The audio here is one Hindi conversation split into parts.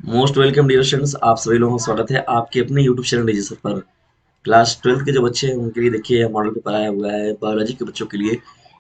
मोस्ट वेलकम डियर स्टूडेंट्स, आप सभी लोगों का स्वागत है आपके अपने यूट्यूब चैनल रजिस्टर पर। क्लास 12 के जो बच्चे हैं उनके लिए देखिए यह मॉडल पेपर आया हुआ है। बायोलॉजी के बच्चों के लिए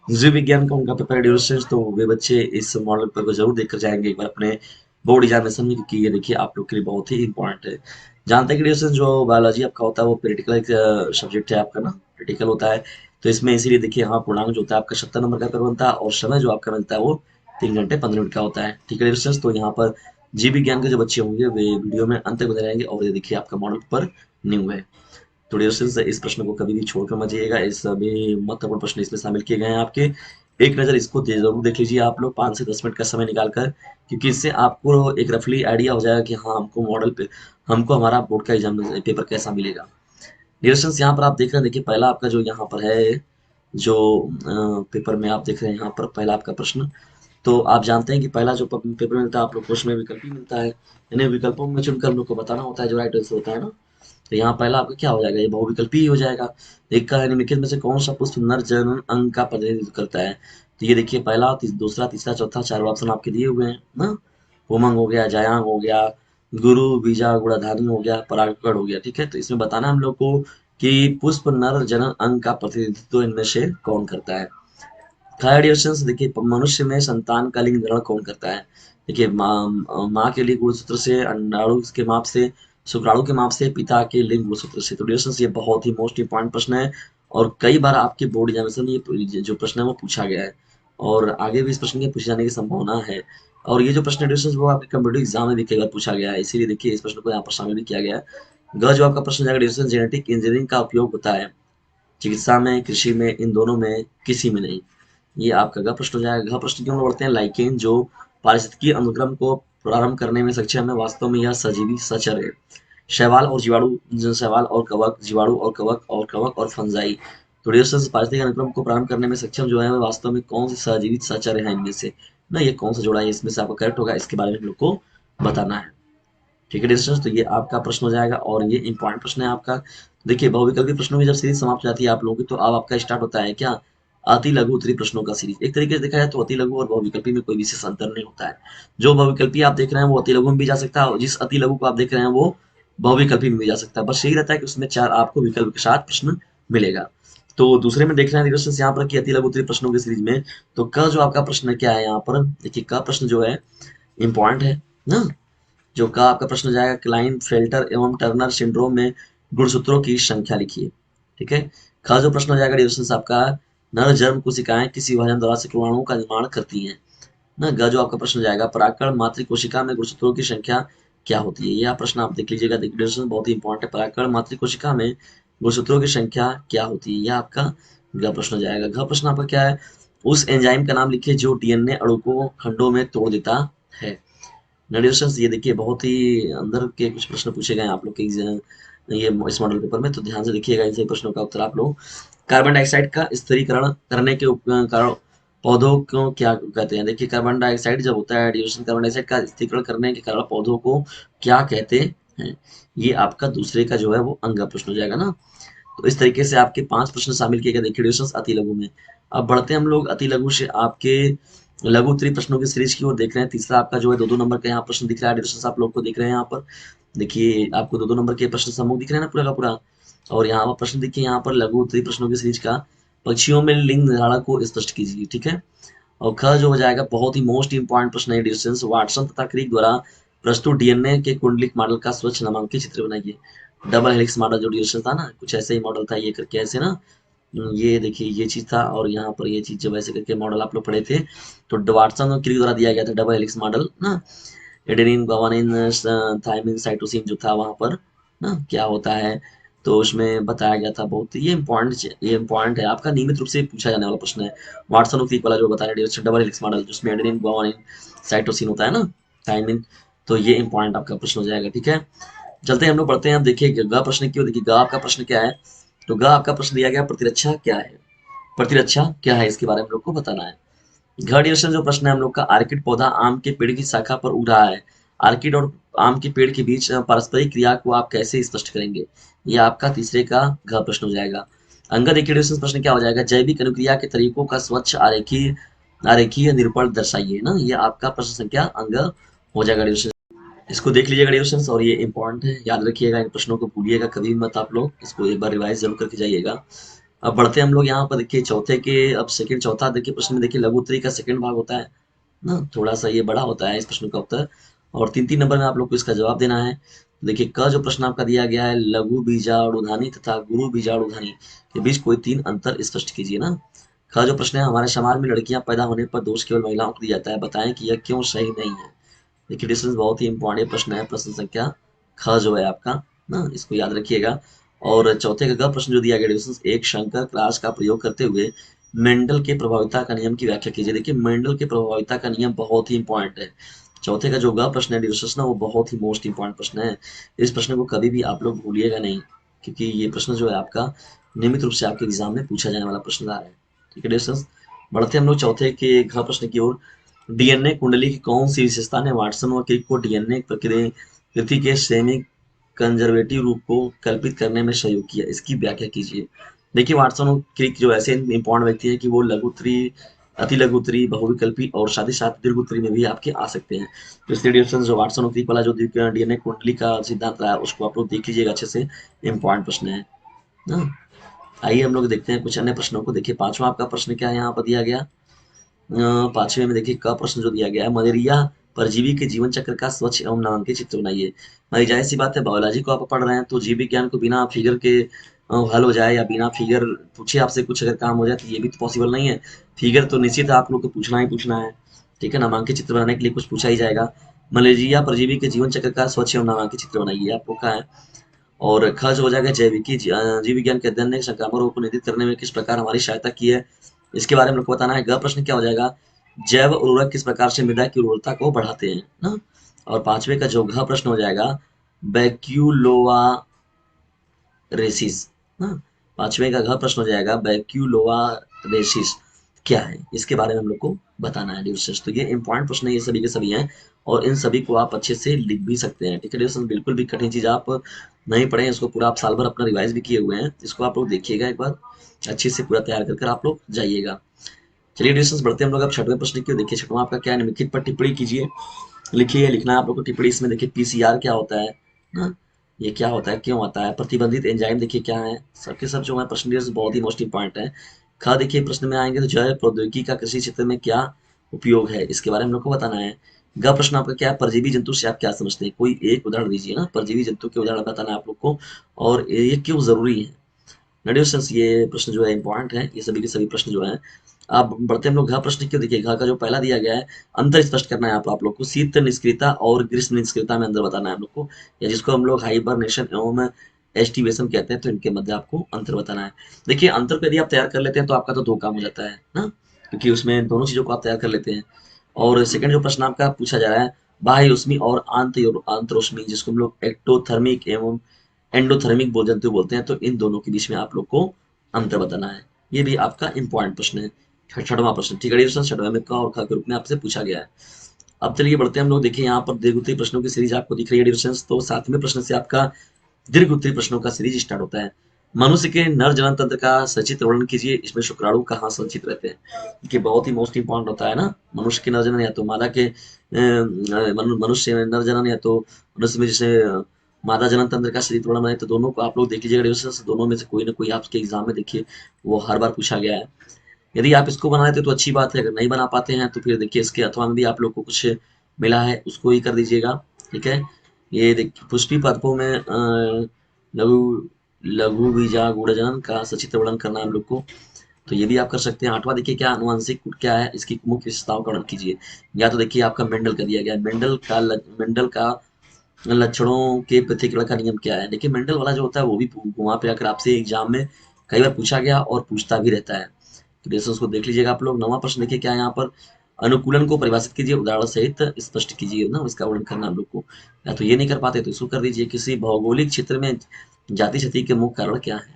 जीव विज्ञान का उनका पेपर है डियर स्टूडेंट्स, तो वे बच्चे इस मॉडल पेपर को जरूर देखकर जाएंगे एक बार अपने बोर्ड एग्जामिनेशन में, क्योंकि ये देखिए आप लोग के लिए बहुत ही इंपॉर्टेंट है। जानते हैं कि डियर स्टूडेंट्स, जो बायोलॉजी आपका होता है वो प्रैक्टिकल सब्जेक्ट है आपका ना, प्रैक्टिकल होता है। तो इसमें इसीलिए देखिए यहाँ पूर्णांक जो होता है आपका 70 नंबर का पेपर बनता है और समय जो आपका मिलता है वो 3 घंटे 15 मिनट का होता है। ठीक है डियर स्टूडेंट्स, तो यहाँ पर जीव विज्ञान के जो बच्चे होंगे वे वीडियो में अंत तक बने रहेंगे और ये देखिए आपका मॉडल पर न्यू है। तो डियर स्टूडेंट्स, इस प्रश्न को कभी भी छोड़कर मत जाइएगा, इस सभी महत्वपूर्ण प्रश्न इसमें शामिल किए गए हैं आपके। एक नज़र इसको जरूर देख लीजिए आप लोग 5 से 10 मिनट का समय निकाल कर, क्योंकि इससे आपको एक रफली आइडिया हो जाएगा कि हाँ हमको मॉडल पे हमको हमारा बोर्ड का एग्जाम पेपर कैसा मिलेगा। डियर स्टूडेंट्स, यहाँ पर आप देख रहे हैं, देखिए पहला आपका जो यहाँ पर है, जो पेपर में आप देख रहे हैं यहाँ पर पहला आपका प्रश्न। तो आप जानते हैं कि पहला जो पेपर मिलता है आप लोग को उसमें विकल्प ही मिलता है, यानी विकल्पों में चुनकर हम लोग को बताना होता है जो राइट आंसर होता है ना। तो यहाँ पहला आपका क्या हो जाएगा, ये बहुविकल्पी ही हो जाएगा। एक का है निम्नलिखित में से कौन सा पुष्प नर जनन अंग का प्रतिनिधित्व करता है। तो ये देखिए पहला दूसरा तीसरा चौथा चारों ऑप्शन आपके दिए हुए हैं ना। उमंग हो गया, जायांग हो गया, गुरु बीजा गुड़ाधानी हो गया, परागकण हो गया। ठीक है, तो इसमें बताना हम लोग को कि पुष्प नर जनन अंग का प्रतिनिधित्व इनमें से कौन करता है। थर्ड क्वेश्चन देखिए, मनुष्य में संतान का लिंग निर्धारण कौन करता है। देखिए माँ के लिए गुणसूत्र से, अंडाणु के माप से, शुक्राणु के माप से, पिता के लिंग गुणसूत्र से। तो क्वेश्चन ये बहुत ही मोस्ट इंपॉर्टेंट प्रश्न है और कई बार आपके बोर्ड एग्जामिनेशन में ये जो प्रश्न है वो पूछा गया है और आगे भी इस प्रश्न के पूछे जाने की संभावना है। और ये जो प्रश्न क्वेश्चन वो आपके कंप्यूटर एग्जाम में भी कई बार पूछा गया है, इसीलिए देखिए इस प्रश्न को यहाँ पर शामिल भी किया गया है। ग जो आपका प्रश्न जाएगा क्वेश्चन, जेनेटिक इंजीनियरिंग का उपयोग होता है चिकित्सा में, कृषि में, इन दोनों में, किसी में नहीं। ये आपका ग प्रश्न हो जाएगा। घ प्रश्न क्यों बढ़ते हैं, लाइकेन जो पारिस्थितिकी अनुक्रम को प्रारंभ करने में सक्षम है, वास्तव में यह सजीवी सचर है। शैवाल और जीवाणु, शैवाल और कवक, जीवाणु और कवक और फंजाई। तो रेडियोसेंस पारिस्थितिक अनुक्रम को प्रारंभ करने में सक्षम जो है वह वास्तव में कौन से सजीवित सचर है इनमें से ना, ये कौन सा जोड़ा है इसमें से आपका करेक्ट होगा, इसके बारे में हम लोग को बताना है। ठीक है डिस्टेंस, तो ये आपका प्रश्न हो जाएगा और ये इंपॉर्टेंट प्रश्न है आपका। देखिए बहुविकल्पी प्रश्नों की जब सीरीज समाप्त हो जाती है आप लोगों की, तो अब आपका स्टार्ट होता है क्या, अति लघु उत्तरीय प्रश्नों का सीरीज। एक तरीके से देखा जाए तो अति लघु और बहुविकल्पी में कोई विशेष अंतर नहीं होता है। जो बहुविकल्पी आप देख रहे हैं वो अति लघु में भी जा सकता है और जिस अति लघु को आप देख रहे हैं वो बहुविकल्पी में भी जा सकता है। बस यही रहता है कि उसमें 4 आपको विकल्प के साथ प्रश्न मिलेगा। तो दूसरे में देख रहे हैं क्वेश्चन यहाँ पर कि अति लघु उत्तरीय प्रश्नों की सीरीज में, तो क जो आपका प्रश्न क्या है यहाँ पर, देखिए क प्रश्न जो है इंपॉर्टेंट है ना। जो का आपका प्रश्न जाएगा, क्लाइन फेल्टर एवं टर्नर सिंड्रोम में गुणसूत्रों की संख्या लिखिए। ठीक है। ख जो प्रश्न हो जाएगा डिविजन आपका, नर जन्म कोशिकाएं किसी विभाजन द्वारा शुक्राणुओं का निर्माण करती हैं ना। ग जो आपका प्रश्न जाएगा, परागकण मातृ कोशिका में गुणसूत्रों की संख्या क्या होती है। यह प्रश्न आप देख लीजिएगा, डिविजन बहुत ही इंपॉर्टेंट है। परागकण मातृ कोशिका में गुणसूत्रों की संख्या क्या होती है, यह आपका ग प्रश्न हो जाएगा। घ प्रश्न आपका क्या है, उस एंजाइम का नाम लिखिए जो डीएनए अणु को खंडों में तोड़ देता है। नोटिफिकेशंस ये देखिए बहुत ही अंदर के कुछ प्रश्न पूछे गए हैं आप लोग के ये इस मॉडल पेपर में, तो ध्यान से देखिएगा इन सभी प्रश्नों का उत्तर आप लोग। कार्बन डाइऑक्साइड का स्थिरीकरण करने के कारण पौधों को क्या कहते हैं। देखिए कार्बन डाइऑक्साइड जब होता है डिफ्यूजन, कार्बन डाइऑक्साइड का स्थिरीकरण करने के कारण पौधों को क्या कहते हैं। ये आपका दूसरे का जो है वो अंग प्रश्न हो जाएगा ना। तो इस तरीके से आपके 5 प्रश्न शामिल किए गए देखिए डिविजन्स अति लघु में। अब बढ़ते हैं हम लोग अति लघु से आपके लघु उत्तरीय प्रश्नों की सीरीज की ओर देख रहे हैं। तीसरा आपका जो है 2-2 नंबर का यहाँ प्रश्न दिख रहा है डिविजन्स आप लोग को दिख रहे हैं यहाँ पर। देखिए आपको 2-2 नंबर के प्रश्न समूह दिख रहे हैं ना पूरा का पूरा। और यहाँ पर प्रश्न देखिए यहाँ पर लघु उत्तरीय प्रश्नों की सीरीज का, पक्षियों में लिंग निर्धारण को स्पष्ट कीजिए। ठीक है। और ख जो हो जाएगा बहुत ही मोस्ट इंपॉर्टेंट प्रश्न है डिविजन्स, वाटसन तथा क्रिक द्वारा प्रस्तुत डीएनए के कुंडलिक मॉडल का स्वच्छ नामांकित चित्र बनाइए। डबल हेलिक्स मॉडल जो डिविजन था ना, कुछ ऐसे ही मॉडल था ये करके ऐसे ना। ये देखिए ये चीज था और यहाँ पर ये चीज जब ऐसे करके मॉडल आप लोग पढ़े थे, तो वाटसन और क्रिक द्वारा दिया गया था डबल हेलिक्स मॉडल ना। एडेनिन गुआनिन थायमिन साइटोसिन जो था वहां पर ना क्या होता है, तो उसमें बताया गया था बहुत। ये इंपॉर्टेंट है आपका, नियमित रूप से पूछा जाने वाला प्रश्न है। वाटसन और क्रिक वाला जो बताया डबल हेलिक्स मॉडल जिसमें एडेनिन गुआनिन साइटोसिन होता है ना, थायमिन। तो ये इंपॉर्टेंट आपका प्रश्न हो जाएगा। ठीक है, चलते हैं हम लोग पढ़ते हैं। अब देखिए ग प्रश्न क्यों, देखिए ग आपका प्रश्न क्या है। तो ग आपका प्रश्न दिया गया, प्रतिरक्षा क्या है। प्रतिरक्षा क्या है इसके बारे में हम लोग को बताना है। घ डिविजन जो प्रश्न है हम लोग का, आर्किड पौधा आम के पेड़ की शाखा पर उग रहा है। आर्किड और आम के पेड़ के बीच पारस्परिक क्रिया को आप कैसे स्पष्ट करेंगे। ये आपका तीसरे का घ प्रश्न हो जाएगा। अंगद इक्वेशन प्रश्न क्या हो जाएगा, जैविक अनुक्रिया के तरीकों का स्वच्छ आरेखीय आरेखीय निरूपण दर्शाइए ना। ये आपका प्रश्न संख्या अंग हो जाएगा डिविजन। इसको देख लीजिएगा डिस्कशन, और ये इंपॉर्टेंट है, याद रखिएगा, इन प्रश्नों को भूलिएगा कभी भी मत आप लोग, इसको एक बार रिवाइज जरूर करके जाइएगा। अब बढ़ते हैं हम लोग यहाँ पर, देखिए चौथे के, अब सेकंड चौथा देखिए प्रश्न में, देखिए लघु उत्तरी का सेकंड भाग होता है ना, थोड़ा सा ये बड़ा होता है इस प्रश्न का उत्तर, और 3-3 नंबर में आप लोग को इसका जवाब देना है। तो देखिए क जो प्रश्न आपका दिया गया है, लघु बीजाणुधानी तथा गुरु बीजाणुधानी के बीच कोई 3 अंतर स्पष्ट कीजिए ना। ख जो प्रश्न है, हमारे समाज में लड़कियां पैदा होने पर दोष केवल महिलाओं को दिया जाता है, बताएं कि यह क्यों सही नहीं है। देखिए डिस्टेंस बहुत ही इंपॉर्टेंट प्रश्न है, प्रश्न संख्या ख जो है आपका ना, इसको याद रखिएगा। और चौथे का ग प्रश्न जो दिया गया डिस्टेंस, एक शंकर क्लास का प्रयोग करते हुए मेंडल के प्रभाविता का नियम की व्याख्या कीजिए। देखिए मेंडल के प्रभाविता का नियम बहुत ही इंपॉर्टेंट है। चौथे का जो ग प्रश्न है डिस्टेंस ना, वो बहुत ही मोस्ट इंपॉर्टेंट प्रश्न है, इस प्रश्न को कभी भी आप लोग भूलिएगा नहीं, क्योंकि ये प्रश्न जो है आपका नियमित रूप से आपके एग्जाम में पूछा जाने वाला प्रश्न रहा है। ठीक है डिस्टेंस, बढ़ते हम लोग चौथे के घ प्रश्न की ओर। डीएनए कुंडली की कौन सी विशेषता ने वाटसन और क्रिक को डीएनए प्रकृति के सेमी कंजर्वेटिव रूप को कल्पित करने में सहयोग किया, इसकी व्याख्या कीजिए। देखिए वाटसन और क्रिक जो ऐसे इंपॉर्टेंट व्यक्ति है कि वो लघु उत्तरी, अति लघु उत्तरी, बहुविकल्पी और साथ ही साथ दीर्घ उत्तरी में भी आपके आ सकते हैं। तो इसलिए डिफरेंस जो वाटसन और क्रिक वाला जो डीएनए कुंडली का सिद्धांत रहा है, उसको आप लोग देख लीजिएगा अच्छे से, इंपॉर्टेंट प्रश्न है ना। आइए हम लोग देखते हैं कुछ अन्य प्रश्नों को। देखिए पांचवा आपका प्रश्न क्या है यहाँ पर दिया गया, पांचवे में देखिए क प्रश्न जो दिया गया है, मलेरिया परजीवी के जीवन चक्र का स्वच्छ एवं नामांकित चित्र बनाइए। भाई जाहिर सी बात है, बायोलॉजी को आप पढ़ रहे हैं तो जीव विज्ञान को बिना फिगर के हल हो जाए, या बिना फिगर पूछे आपसे कुछ अगर काम हो जाए तो ये भी तो पॉसिबल नहीं है। फिगर तो निश्चित आप लोग को पूछना ही पूछना है। ठीक है, नामांकित चित्र बनाने के लिए कुछ पूछा ही जाएगा। मलेरिया परजीवी के जीवन चक्र का स्वच्छ एवं नामांकित चित्र बनाइए, आपको कहा है। और खर्च हो जाएगा जैविकी, जीव विज्ञान के अध्ययन ने संक्रामक रोग को नियंत्रित करने में किस प्रकार हमारी सहायता की है, इसके बारे में हमको बताना है। ग प्रश्न क्या हो जाएगा, जैव उर्वरक किस प्रकार से मृदा की उर्वरता को बढ़ाते हैं ना। और पांचवे का जो घ प्रश्न हो जाएगा, बैक्यूलोवा रेसिस ना, पांचवे का घ प्रश्न हो जाएगा बैक्यूलोवा रेसिस क्या है, इसके बारे में हम लोग को बताना है डिविजन। तो ये इंपॉर्टेंट प्रश्न है, ये सभी के सभी हैं, और इन सभी को आप अच्छे से लिख भी सकते हैं। ठीक है डिविजन, बिल्कुल भी कठिन चीज आप नहीं पढ़े, इसको पूरा आप साल भर अपना रिवाइज भी किए हुए हैं, इसको आप लोग देखिएगा एक बार अच्छे से पूरा तैयार कर आप लोग जाइएगा। चलिए डिविजन बढ़ते हैं हम लोग अब छठवें प्रश्न की। देखिए छठवां आपका क्या है, निम्नलिखित पर टिप्पणी कीजिए। लिखिए, लिखना है आप लोग को टिप्पणी इसमें। देखिए पीसीआर क्या होता है ना, ये क्या होता है, क्यों आता है, प्रतिबंधित एंजाइम देखिए क्या है, सबके सब जो है प्रश्न बहुत ही मोस्ट इंपॉर्टेंट है। खा देखिए प्रश्न में आएंगे तो जैव प्रौद्योगिकी का कृषि क्षेत्र में क्या उपयोग है, इसके बारे में हम लोग को बताना है। ग प्रश्न आपका क्या है, परजीवी जंतु से आप क्या समझते हैं, कोई एक उदाहरण दीजिए ना, परजीवी जंतु के उदाहरण बताना है आप लोग को, और ये क्यों जरूरी है। रेडिएशंस, ये प्रश्न जो है इंपॉर्टेंट है, ये सभी के सभी प्रश्न जो है। आप बढ़ते हम लोग घ प्रश्न क्यों। देखिए घ का जो पहला दिया गया है, अंतर स्पष्ट करना है आप लोग को, शीत निष्क्रियता और ग्रीष्म निष्क्रियता में अंतर बताना है हम लोग को, या जिसको हम लोग हाइबरनेशन एवं एस्टिवेशन कहते हैं, तो इनके मध्य आपको अंतर बताना है। देखिए अंतर को यदि आप तैयार कर लेते हैं तो आपका तो दो काम हो जाता है ना, क्योंकि उसमें दोनों चीजों को आप तैयार कर लेते हैं। और सेकंड जो प्रश्न आपका पूछा जा रहा है, बाह्य ऊष्मी और आंतरोष्मी, जिसको हम लोग एक्टोथर्मिक एवं एंडोथर्मिक बोल जंतु बोलते हैं, तो इन दोनों के बीच में आप लोग को अंतर बताना है। ये भी आपका इंपॉर्टेंट प्रश्न है, छठवां प्रश्न। ठीक है, छठवें में क और ख के रूप में आपसे पूछा गया है। अब चलिए बढ़ते हैं हम लोग। देखिए यहाँ पर दीर्घ उत्तरी प्रश्नों की सीरीज आपको दिख रही है डिविजन्स, तो सातवें प्रश्न से आपका दीर्घ उत्तरी प्रश्नों का सीरीज स्टार्ट होता है। मनुष्य के नर जनन तंत्र का सचित्र वर्णन कीजिए, इसमें शुक्राणु कहाँ संचित रहते हैं, कि बहुत ही मोस्ट इंपॉर्टेंट होता है ना। मनुष्य के नर जनन या तो मादा के मनुष्य नर जनन, या तो मनुष्य में जैसे मादा जनन तंत्र का सचित्र वर्णन है, तो दोनों को आप लोग देख लीजिएगा डिविजन्स, दोनों में से कोई ना कोई आपके एग्जाम में देखिए वो हर बार पूछा गया है। यदि आप इसको बना लेते तो अच्छी बात है, अगर नहीं बना पाते हैं तो फिर देखिए इसके अथवा में भी आप लोग को कुछ मिला है, उसको ही कर दीजिएगा। ठीक है, ये देखिए पुष्टि पादपों में लघु लघु बीजा गुणजनन का सचित्र वर्णन करना है हम लोग को, तो ये भी आप कर सकते हैं। आठवां देखिए क्या, आनुवंशिक गुण क्या है, इसकी मुख्य विशेषताओं का वर्णन कीजिए। या तो देखिए आपका मेंडल का दिया गया है, मेंडल का लक्षणों के पृथक्करण का नियम क्या है। देखिए मेंडल वाला जो होता है वो भी वहां पे अगर आपसे एग्जाम में कई बार पूछा गया और पूछता भी रहता है, तो जैसे उसको देख लीजिएगा आप लोग। नवा प्रश्न देखिए क्या है यहाँ पर, अनुकूलन को परिभाषित कीजिए, उदाहरण सहित स्पष्ट कीजिए ना, इसका वर्णन करना हम लोग को। या तो ये नहीं कर पाते तो इसको कर दीजिए, किसी भौगोलिक क्षेत्र में जाति क्षति के मुख्य कारण क्या है,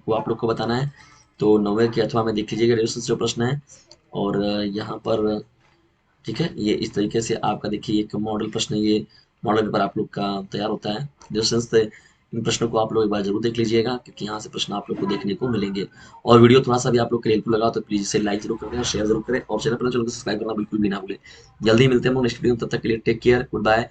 वो आप लोग को बताना है। तो नौवे के अथवा में देख लीजिएगा जो प्रश्न है, और यहाँ पर ठीक है, ये इस तरीके से आपका देखिए एक मॉडल प्रश्न, ये मॉडल पेपर आप लोग का तैयार होता है। जो इन प्रश्नों को आप लोग एक बार जरूर देख लीजिएगा, क्योंकि यहाँ से प्रश्न आप लोग को देखने को मिलेंगे। और वीडियो थोड़ा सा भी आप लोग के हेल्पफुल लगा तो प्लीज इसे लाइक जरूर करें और शेयर जरूर करें, और चैनल पर चैनल को सब्सक्राइब करना बिल्कुल भी ना भूलें। जल्दी मिलते हैं हम लोग नेक्स्ट वीडियो में, तब तक के लिए टेक केयर, गुड बाय।